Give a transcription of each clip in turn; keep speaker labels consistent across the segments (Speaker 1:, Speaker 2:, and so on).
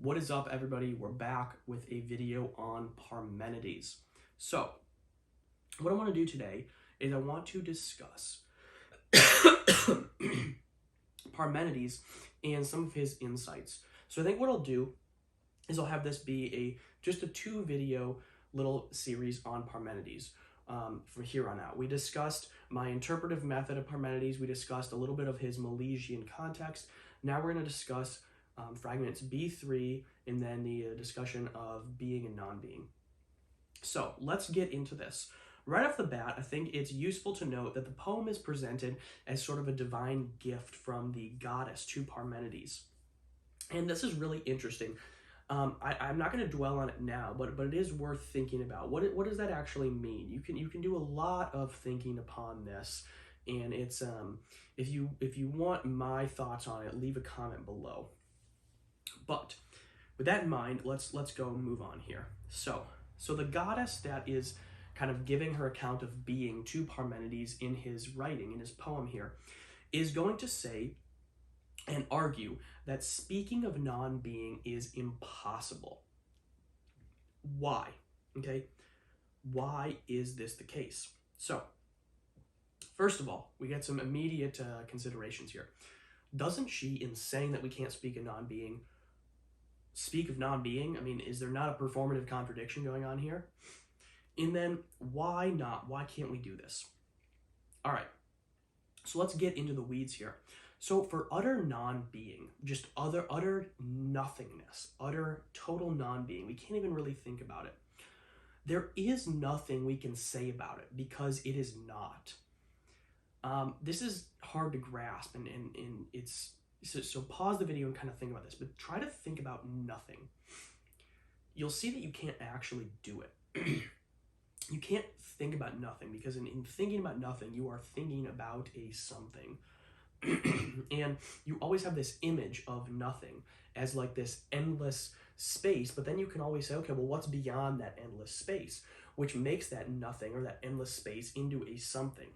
Speaker 1: What is up, everybody? We're back with a video on Parmenides. So, what I want to do today is I want to discuss Parmenides and some of his insights. So I think what I'll do is I'll have this be just a 2-video little series on Parmenides from here on out. We discussed my interpretive method of Parmenides. We discussed a little bit of his Milesian context. Now we're going to discuss fragments B3 and then the discussion of being and non-being. So let's get into this. Right off the bat, I think it's useful to note that the poem is presented as sort of a divine gift from the goddess to Parmenides. And this is really interesting. I'm not going to dwell on it now, but it is worth thinking about. What does that actually mean? You can do a lot of thinking upon this, and it's if you want my thoughts on it, leave a comment below. But with that in mind, let's go move on here. So the goddess that is kind of giving her account of being to Parmenides in his writing, in his poem here, is going to say and argue that speaking of non-being is impossible. Why? Okay? Why is this the case? So, first of all, we get some immediate considerations here. Doesn't she, in saying that we can't speak of non-being, speak of non-being? I mean, is there not a performative contradiction going on here? And then, why not? Why can't we do this? All right, so let's get into the weeds here. So for utter non-being, just utter nothingness, utter total non-being, we can't even really think about it. There is nothing we can say about it because it is not. This is hard to grasp, and it's so pause the video and kind of think about this, but try to think about nothing. You'll see that you can't actually do it. You can't think about nothing because in thinking about nothing, you are thinking about a something. And you always have this image of nothing as like this endless space, but then you can always say, okay, well, what's beyond that endless space, which makes that nothing or that endless space into a something.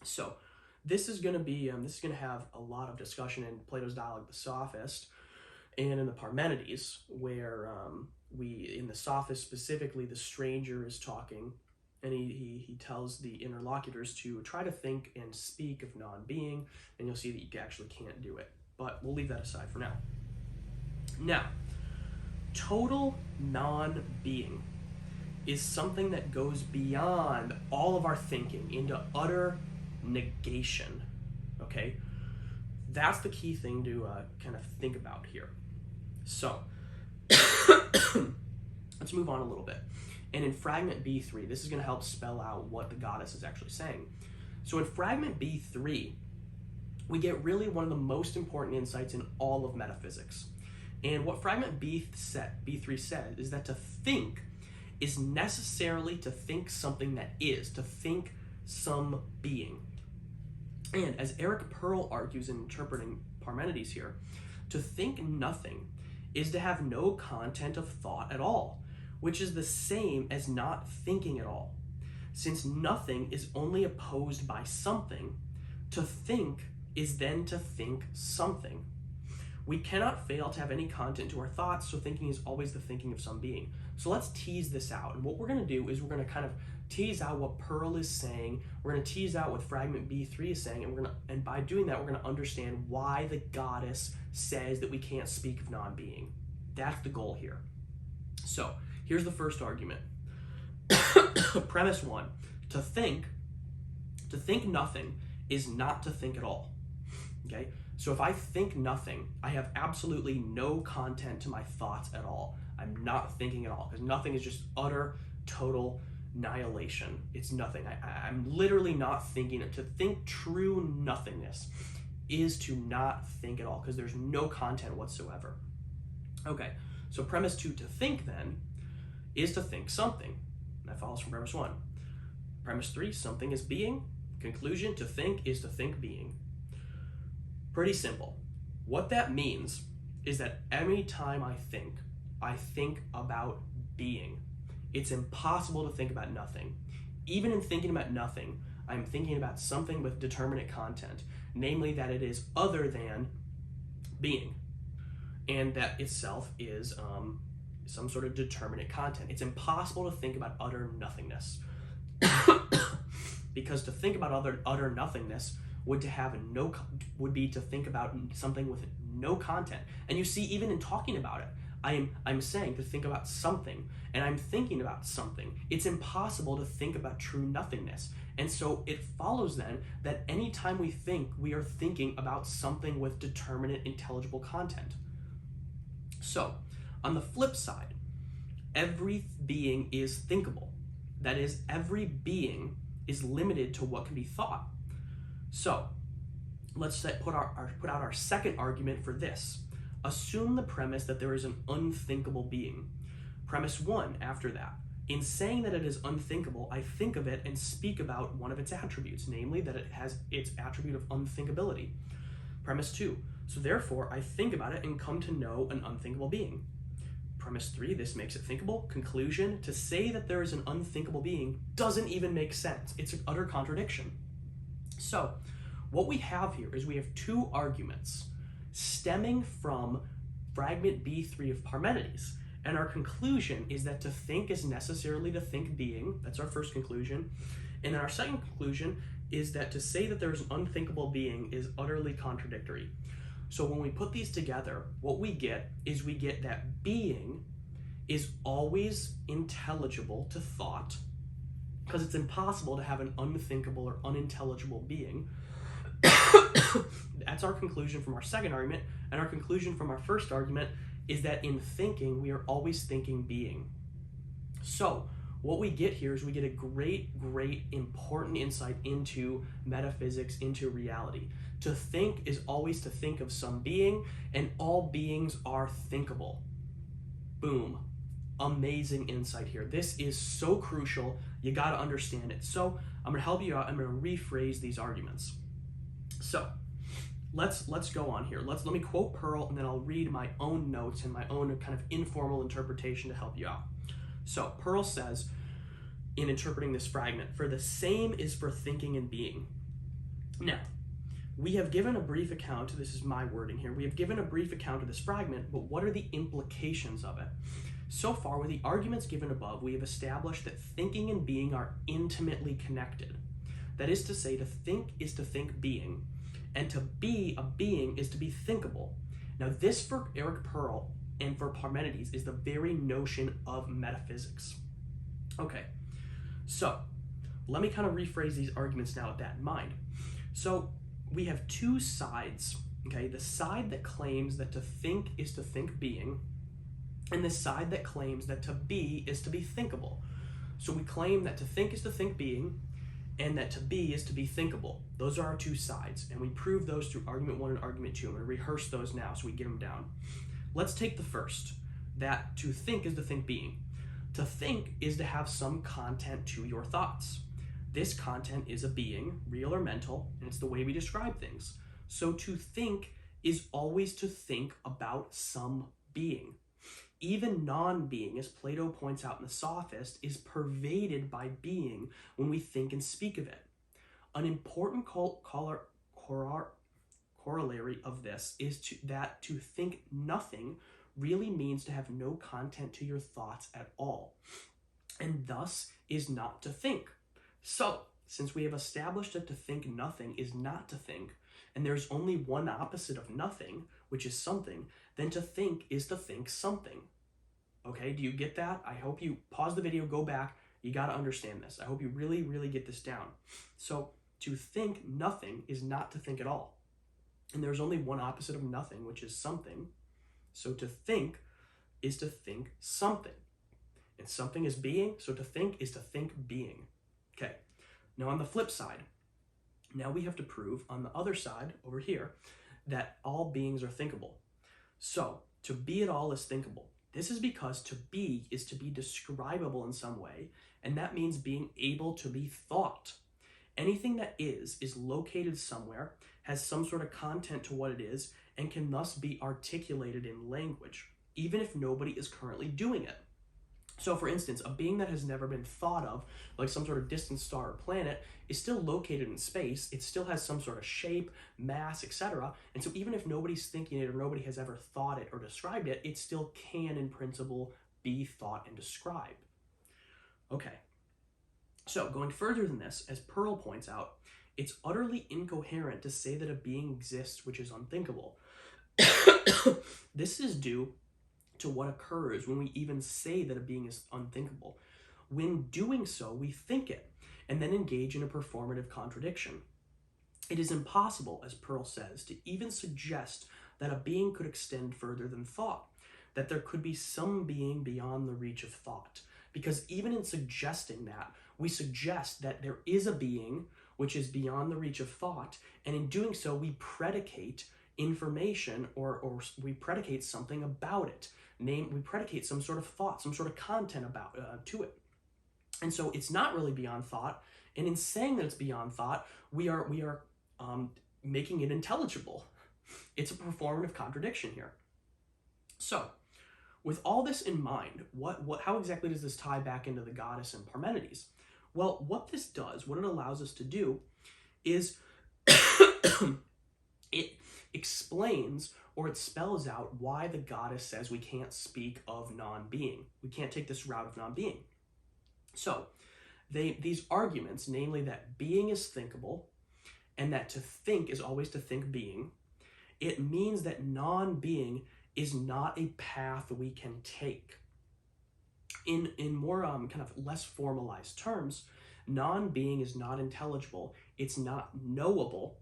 Speaker 1: So this is going to be this is going to have a lot of discussion in Plato's dialogue, the Sophist, and in the Parmenides, where in the Sophist specifically, the stranger is talking, and he tells the interlocutors to try to think and speak of non-being, and you'll see that you actually can't do it. But we'll leave that aside for now. Now, total non-being is something that goes beyond all of our thinking into utter negation, okay? That's the key thing to kind of think about here. So, let's move on a little bit. And in Fragment B3, this is going to help spell out what the goddess is actually saying. So in Fragment B3, we get really one of the most important insights in all of metaphysics. And what Fragment B3 says is that to think is necessarily to think something that is, to think some being. And as Eric Pearl argues in interpreting Parmenides here, to think nothing is to have no content of thought at all, which is the same as not thinking at all. Since nothing is only opposed by something, to think is then to think something. We cannot fail to have any content to our thoughts, so thinking is always the thinking of some being. So let's tease this out. And what we're going to do is we're going to kind of tease out what Pearl is saying. We're going to tease out what Fragment B3 is saying, and by doing that, we're going to understand why the goddess says that we can't speak of non-being. That's the goal here. So, here's the first argument. Premise 1, to think nothing is not to think at all. Okay? So if I think nothing, I have absolutely no content to my thoughts at all. I'm not thinking at all, because nothing is just utter, total annihilation. It's nothing. I'm literally not thinking. To think true nothingness is to not think at all, because there's no content whatsoever. Okay, so premise 2, to think then, is to think something. That follows from premise 1. Premise 3, something is being. Conclusion, to think is to think being. Pretty simple. What that means is that any time I think about being. It's impossible to think about nothing. Even in thinking about nothing, I'm thinking about something with determinate content, namely that it is other than being. and that itself is some sort of determinate content. It's impossible to think about utter nothingness. Because to think about utter nothingness would be to think about something with no content. And you see, even in talking about it, I'm saying to think about something, and I'm thinking about something. It's impossible to think about true nothingness. And so it follows then that anytime we think, we are thinking about something with determinate intelligible content. So on the flip side, every being is thinkable. That is, every being is limited to what can be thought. So let's put out our second argument for this. Assume the premise that there is an unthinkable being. Premise 1 after that. In saying that it is unthinkable, I think of it and speak about one of its attributes, namely that it has its attribute of unthinkability. Premise 2. So therefore, I think about it and come to know an unthinkable being. Premise 3, this makes it thinkable. Conclusion, to say that there is an unthinkable being doesn't even make sense. It's an utter contradiction. So what we have here is we have two arguments stemming from Fragment B3 of Parmenides. And our conclusion is that to think is necessarily to think being. That's our first conclusion. And then our second conclusion is that to say that there's an unthinkable being is utterly contradictory. So when we put these together, what we get is we get that being is always intelligible to thought, because it's impossible to have an unthinkable or unintelligible being. That's our conclusion from our second argument. And our conclusion from our first argument is that in thinking, we are always thinking being. So what we get here is we get a great important insight into metaphysics, into reality. To think is always to think of some being, and all beings are thinkable. Boom. Amazing insight here. This is so crucial. You got to understand it. So I'm going to help you out. I'm going to rephrase these arguments. So let's go on here. Let me quote Pearl, and then I'll read my own notes and my own kind of informal interpretation to help you out. So Pearl says, in interpreting this fragment, for the same is for thinking and being. Now, we have given a brief account, this is my wording here, we have given a brief account of this fragment, but what are the implications of it? So far, with the arguments given above, we have established that thinking and being are intimately connected. That is to say, to think is to think being, and to be a being is to be thinkable. Now this for Eric Pearl and for Parmenides is the very notion of metaphysics. Okay, so let me kind of rephrase these arguments now with that in mind. So we have two sides, okay? The side that claims that to think is to think being, and the side that claims that to be is to be thinkable. So we claim that to think is to think being, and that to be is to be thinkable. Those are our two sides, and we prove those through argument 1 and argument 2. I'm going to rehearse those now so we get them down. Let's take the first, that to think is to think being. To think is to have some content to your thoughts. This content is a being, real or mental, and it's the way we describe things. So to think is always to think about some being. Even non-being, as Plato points out in the Sophist, is pervaded by being when we think and speak of it. An important corollary of this is that to think nothing really means to have no content to your thoughts at all, and thus is not to think. So, since we have established that to think nothing is not to think, and there's only one opposite of nothing, which is something, then to think is to think something. Okay, do you get that? I hope you pause the video, go back. You got to understand this. I hope you really get this down. So to think nothing is not to think at all. And there's only one opposite of nothing, which is something. So to think is to think something. And something is being, so to think is to think being. Okay, now on the flip side, now we have to prove on the other side over here that all beings are thinkable. So to be at all is thinkable. This is because to be is to be describable in some way, and that means being able to be thought. Anything that is located somewhere, has some sort of content to what it is, and can thus be articulated in language, even if nobody is currently doing it. So for instance, a being that has never been thought of, like some sort of distant star or planet, is still located in space. It still has some sort of shape, mass, etc. And so even if nobody's thinking it or nobody has ever thought it or described it, it still can, in principle, be thought and described. Okay. So going further than this, as Pearl points out, it's utterly incoherent to say that a being exists which is unthinkable. This is due to what occurs when we even say that a being is unthinkable. When doing so, we think it, and then engage in a performative contradiction. It is impossible, as Pearl says, to even suggest that a being could extend further than thought, that there could be some being beyond the reach of thought. Because even in suggesting that, we suggest that there is a being which is beyond the reach of thought, and in doing so, we predicate information or we predicate something about it. We predicate some sort of thought, some sort of content about to it. And so it's not really beyond thought, and in saying that it's beyond thought, we are making it intelligible. It's a performative contradiction here. So, with all this in mind, how exactly does this tie back into the goddess and Parmenides? Well, what this does, what it allows us to do, is it explains or it spells out why the goddess says we can't speak of non-being. We can't take this route of non-being. So, these arguments, namely that being is thinkable and that to think is always to think being, it means that non-being is not a path we can take. In more kind of less formalized terms, non-being is not intelligible, it's not knowable,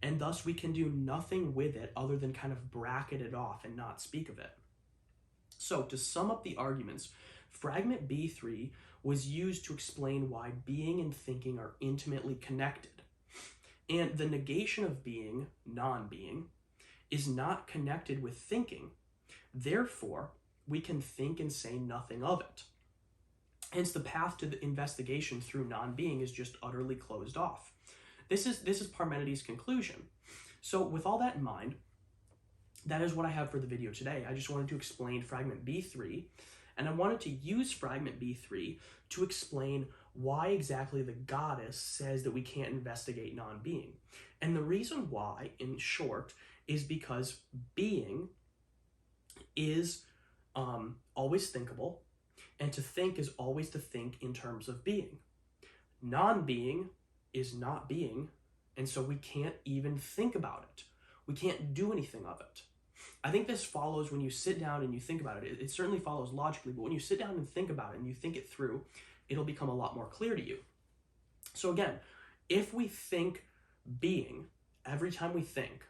Speaker 1: and thus we can do nothing with it other than kind of bracket it off and not speak of it. So to sum up the arguments, Fragment B3 was used to explain why being and thinking are intimately connected. And the negation of being, non-being, is not connected with thinking. Therefore, we can think and say nothing of it. Hence, the path to the investigation through non-being is just utterly closed off. This is Parmenides' conclusion. So with all that in mind, that is what I have for the video today. I just wanted to explain Fragment B3, and I wanted to use Fragment B3 to explain why exactly the goddess says that we can't investigate non-being. And the reason why, in short, is because being is always thinkable, and to think is always to think in terms of being. Non-being is not being, and so we can't even think about it. We can't do anything of it. I think this follows when you sit down and you think about it. It certainly follows logically, but when you sit down and think about it and you think it through, it'll become a lot more clear to you. So again, if we think being every time we think,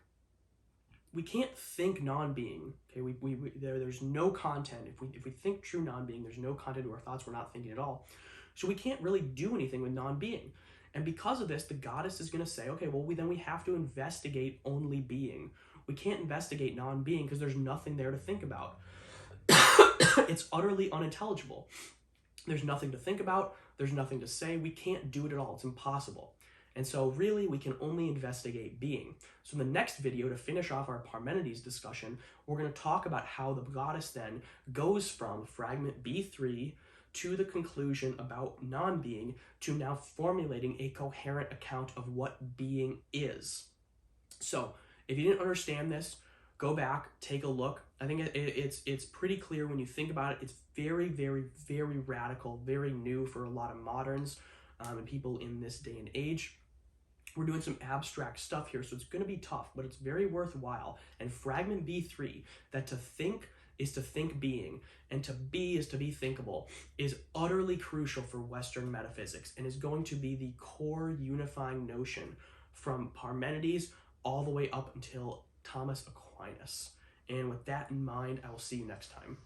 Speaker 1: we can't think non-being. Okay, there's no content. If we think true non-being, there's no content to our thoughts. We're not thinking at all. So we can't really do anything with non-being. And because of this, the goddess is going to say, okay, well, then we have to investigate only being. We can't investigate non-being because there's nothing there to think about. It's utterly unintelligible. There's nothing to think about. There's nothing to say. We can't do it at all. It's impossible. And so really, we can only investigate being. So in the next video, to finish off our Parmenides discussion, we're going to talk about how the goddess then goes from Fragment B3 to the conclusion about non-being to now formulating a coherent account of what being is. So if you didn't understand this, go back, take a look. I think it's pretty clear when you think about it. It's very, very, very radical, very new for a lot of moderns and people in this day and age. We're doing some abstract stuff here, so it's going to be tough, but it's very worthwhile. And Fragment B3, that to think is to think being, and to be is to be thinkable, is utterly crucial for Western metaphysics, and is going to be the core unifying notion from Parmenides all the way up until Thomas Aquinas. And with that in mind, I will see you next time.